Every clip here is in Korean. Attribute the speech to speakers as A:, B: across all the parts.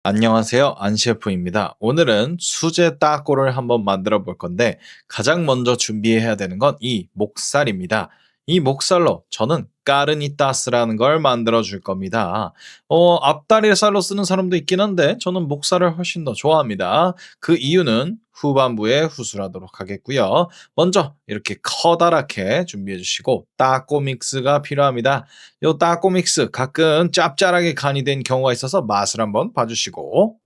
A: 안녕하세요. 안 셰프입니다. 오늘은 수제 따꼬를 한번 만들어 볼 건데 가장 먼저 준비해야 되는 건 이 목살입니다. 이 목살로 저는 까르니타스라는 걸 만들어 줄 겁니다. 앞다리살로 쓰는 사람도 있긴 한데 저는 목살을 훨씬 더 좋아합니다. 그 이유는 후반부에 후술하도록 하겠고요. 먼저 이렇게 커다랗게 준비해 주시고 따꼬 믹스가 필요합니다. 요 따꼬 믹스 가끔 짭짤하게 간이 된 경우가 있어서 맛을 한번 봐주시고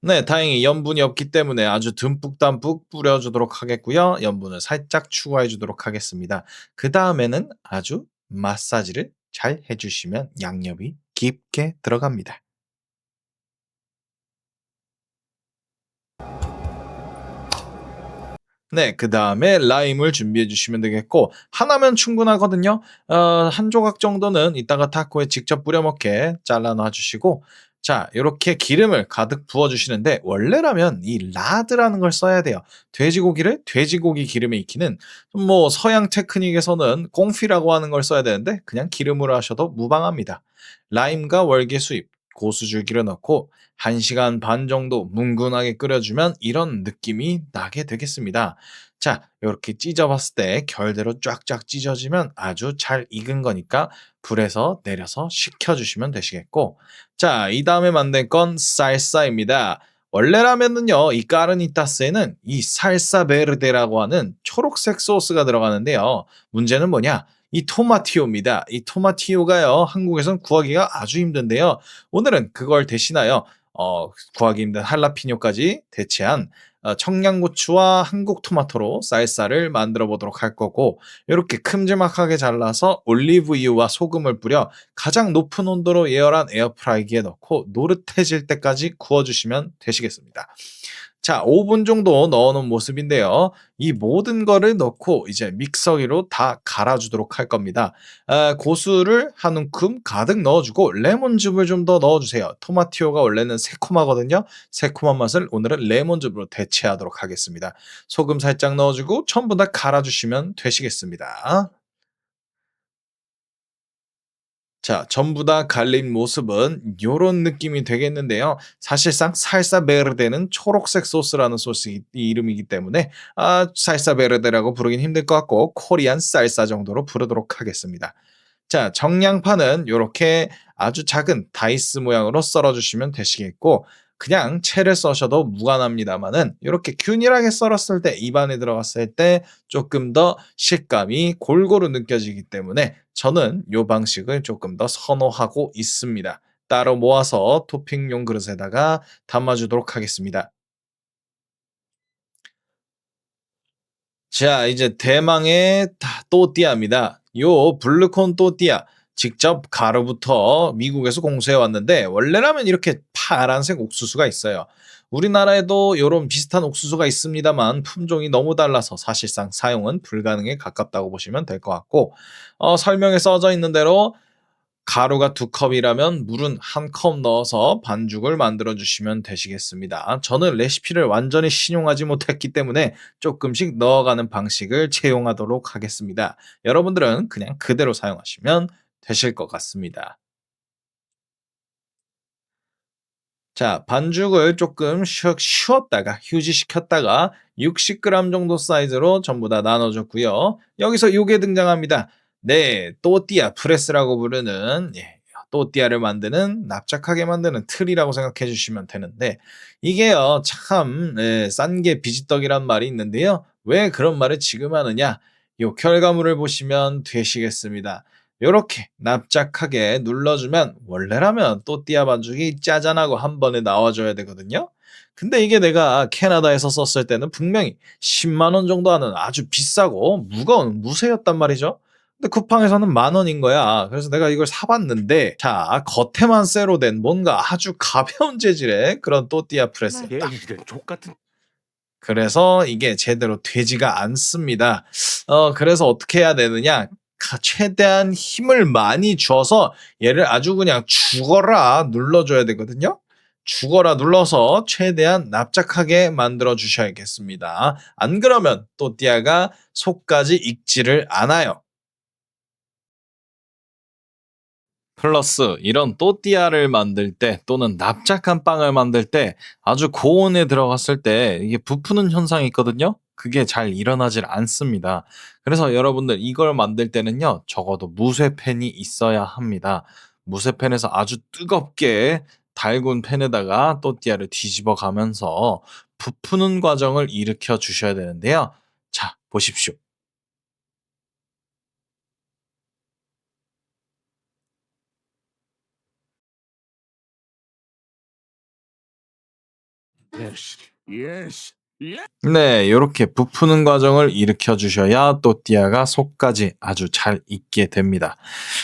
A: 네, 다행히 염분이 없기 때문에 아주 듬뿍 뿌려주도록 하겠고요. 염분을 살짝 추가해 주도록 하겠습니다. 그 다음에는 아주 마사지를 잘 해주시면 양념이 깊게 들어갑니다. 네, 그다음에 라임을 준비해 주시면 되겠고 하나면 충분하거든요. 한 조각 정도는 이따가 타코에 직접 뿌려 먹게 잘라 놔 주시고 자, 요렇게 기름을 가득 부어 주시는데 원래라면 이 라드라는 걸 써야 돼요. 돼지고기를 돼지고기 기름에 익히는 뭐 서양 테크닉에서는 꽁피라고 하는 걸 써야 되는데 그냥 기름으로 하셔도 무방합니다. 라임과 월계수잎, 고수줄기를 넣고 1시간 반 정도 뭉근하게 끓여주면 이런 느낌이 나게 되겠습니다. 자, 이렇게 찢어봤을 때 결대로 쫙쫙 찢어지면 아주 잘 익은 거니까 불에서 내려서 식혀주시면 되시겠고 자, 이 다음에 만들 건 살사입니다. 원래라면은요, 이 까르니타스에는 이 살사 베르데라고 하는 초록색 소스가 들어가는데요. 문제는 뭐냐? 이 토마티오입니다. 이 토마티오가요, 한국에선 구하기가 아주 힘든데요. 오늘은 그걸 대신하여 구하기 힘든 할라피뇨까지 대체한 청양고추와 한국 토마토로 쌀쌀을 만들어 보도록 할 거고 이렇게 큼지막하게 잘라서 올리브유와 소금을 뿌려 가장 높은 온도로 예열한 에어프라이기에 넣고 노릇해질 때까지 구워주시면 되시겠습니다. 자, 5분 정도 넣어놓은 모습인데요. 이 모든 거를 넣고 이제 믹서기로 다 갈아주도록 할 겁니다. 고수를 한 움큼 가득 넣어주고 레몬즙을 좀 더 넣어주세요. 토마티오가 원래는 새콤하거든요. 새콤한 맛을 오늘은 레몬즙으로 대체하도록 하겠습니다. 소금 살짝 넣어주고 전부 다 갈아주시면 되시겠습니다. 자, 전부 다 갈린 모습은 요런 느낌이 되겠는데요. 사실상 살사 베르데는 초록색 소스라는 소스 이름이기 때문에 살사 베르데라고 부르긴 힘들 것 같고 코리안 쌀사 정도로 부르도록 하겠습니다. 자, 정량파는 요렇게 아주 작은 다이스 모양으로 썰어 주시면 되시겠고 그냥 채를 써셔도 무관합니다만은 요렇게 균일하게 썰었을 때 입안에 들어갔을 때 조금 더 식감이 골고루 느껴지기 때문에 저는 요 방식을 조금 더 선호하고 있습니다. 따로 모아서 토핑용 그릇에다가 담아 주도록 하겠습니다. 자, 이제 대망의 또띠아입니다. 요 블루콘 또띠아 직접 가루부터 미국에서 공수해 왔는데 원래라면 이렇게 파란색 옥수수가 있어요. 우리나라에도 요런 비슷한 옥수수가 있습니다만 품종이 너무 달라서 사실상 사용은 불가능에 가깝다고 보시면 될 것 같고 설명에 써져 있는 대로 가루가 2컵이라면 물은 1컵 넣어서 반죽을 만들어 주시면 되시겠습니다. 저는 레시피를 완전히 신용하지 못했기 때문에 조금씩 넣어가는 방식을 채용하도록 하겠습니다. 여러분들은 그냥 그대로 사용하시면 되실 것 같습니다. 자, 반죽을 조금 쉬었다가 휴지시켰다가 60g 정도 사이즈로 전부 다 나눠줬고요. 여기서 요게 등장합니다. 네, 또띠아 프레스라고 부르는 또띠아를 만드는 납작하게 만드는 틀이라고 생각해 주시면 되는데 이게요 참 싼 게 비지떡이란 말이 있는데요. 왜 그런 말을 지금 하느냐? 요 결과물을 보시면 되시겠습니다. 요렇게 납작하게 눌러주면 원래라면 또띠아 반죽이 짜잔하고 한 번에 나와줘야 되거든요. 근데 이게 내가 캐나다에서 썼을 때는 분명히 10만 원 정도 하는 아주 비싸고 무거운 무쇠였단 말이죠. 근데 쿠팡에서는 10,000원인 거야. 그래서 내가 이걸 사봤는데, 자, 겉에만 쇠로 된 뭔가 아주 가벼운 재질의 그런 또띠아 프레스였다.
B: 이런 족같은.
A: 그래서 이게 제대로 되지가 않습니다. 그래서 어떻게 해야 되느냐? 최대한 힘을 많이 줘서 얘를 아주 그냥 죽어라 눌러줘야 되거든요. 죽어라 눌러서 최대한 납작하게 만들어 주셔야겠습니다. 안 그러면 또띠아가 속까지 익지를 않아요. 플러스 이런 또띠아를 만들 때 또는 납작한 빵을 만들 때 아주 고온에 들어갔을 때 이게 부푸는 현상이 있거든요. 그게 잘 일어나질 않습니다. 그래서 여러분들 이걸 만들 때는요, 적어도 무쇠팬이 있어야 합니다. 무쇠팬에서 아주 뜨겁게 달군 팬에다가 또띠아를 뒤집어 가면서 부푸는 과정을 일으켜 주셔야 되는데요. 자, 보십시오.
B: 예스. 예스.
A: 네, 요렇게 부푸는 과정을 일으켜 주셔야 또띠아가 속까지 아주 잘 익게 됩니다.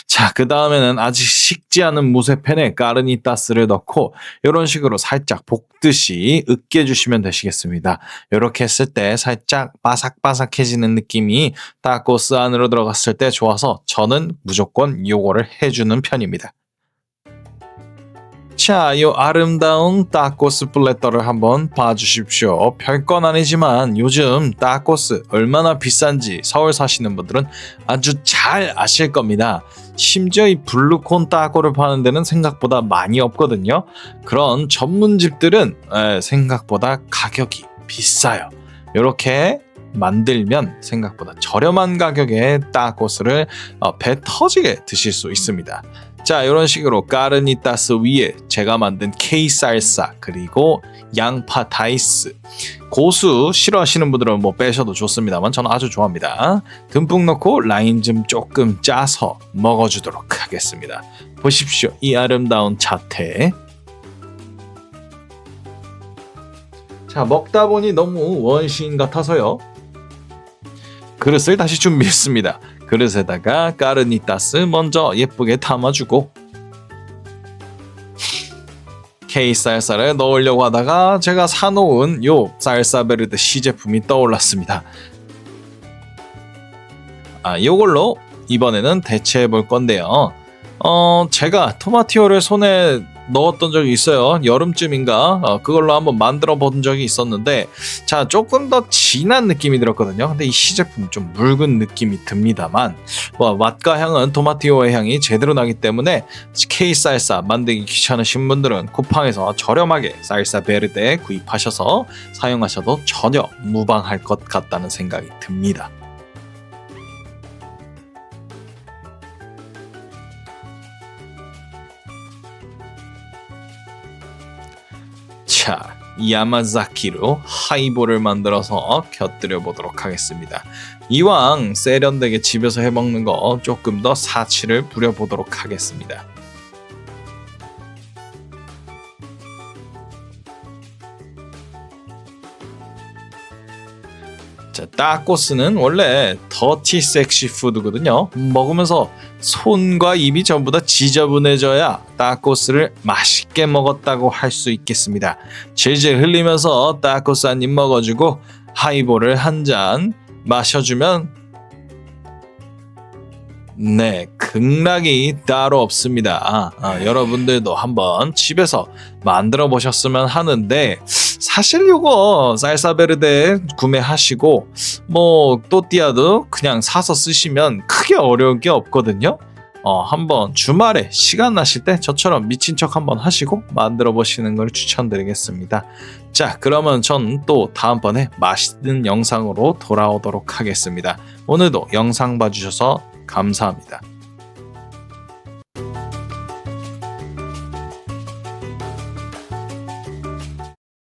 A: 자, 그 다음에는 아직 식지 않은 무쇠팬에 까르니타스를 넣고 요런 식으로 살짝 볶듯이 으깨주시면 되시겠습니다. 요렇게 했을 때 살짝 바삭바삭해지는 느낌이 타코스 안으로 들어갔을 때 좋아서 저는 무조건 요거를 해주는 편입니다. 자, 이 아름다운 타코스 플래터를 한번 봐주십시오. 별건 아니지만 요즘 타코스 얼마나 비싼지 서울 사시는 분들은 아주 잘 아실 겁니다. 심지어 이 블루콘 타코를 파는 데는 생각보다 많이 없거든요. 그런 전문집들은 생각보다 가격이 비싸요. 이렇게 만들면 생각보다 저렴한 가격에 타코스를 배 터지게 드실 수 있습니다. 자, 이런 식으로 까르니타스 위에 제가 만든 케이살사 그리고 양파 다이스, 고수 싫어하시는 분들은 뭐 빼셔도 좋습니다만 저는 아주 좋아합니다. 듬뿍 넣고 라임 좀 조금 짜서 먹어주도록 하겠습니다. 보십시오, 이 아름다운 자태. 자, 먹다 보니 너무 원시인 같아서요, 그릇을 다시 준비했습니다. 그릇에다가 까르니타스 먼저 예쁘게 담아주고 케이살사를 넣으려고 하다가 제가 사놓은 요 살사베르데 시제품이 떠올랐습니다. 요걸로 이번에는 대체해 볼 건데요. 제가 토마티오를 손에 넣었던 적이 있어요. 여름쯤인가 그걸로 한번 만들어 본 적이 있었는데, 자, 조금 더 진한 느낌이 들었거든요. 근데 이 시제품 좀 묽은 느낌이 듭니다만 맛과 향은 토마티오의 향이 제대로 나기 때문에 케이살사 만들기 귀찮으신 분들은 쿠팡에서 저렴하게 살사 베르데 구입하셔서 사용하셔도 전혀 무방할 것 같다는 생각이 듭니다. 자, 야마자키로 하이볼을 만들어서 곁들여 보도록 하겠습니다. 이왕 세련되게 집에서 해먹는 거 조금 더 사치를 부려보도록 하겠습니다. 자, 타코스는 원래 더티 섹시 푸드거든요. 먹으면서 손과 입이 전부 다 지저분해져야 타코스를 맛있게 먹었다고 할 수 있겠습니다. 질질 흘리면서 타코스 한 입 먹어주고 하이볼을 한 잔 마셔주면 네, 극락이 따로 없습니다. 여러분들도 한번 집에서 만들어 보셨으면 하는데, 사실 요거 살사베르데 구매하시고 뭐 또띠아도 그냥 사서 쓰시면 크게 어려운 게 없거든요. 한번 주말에 시간 나실 때 저처럼 미친 척 한번 하시고 만들어 보시는 걸 추천드리겠습니다. 자, 그러면 전 또 다음번에 맛있는 영상으로 돌아오도록 하겠습니다. 오늘도 영상 봐주셔서 감사합니다.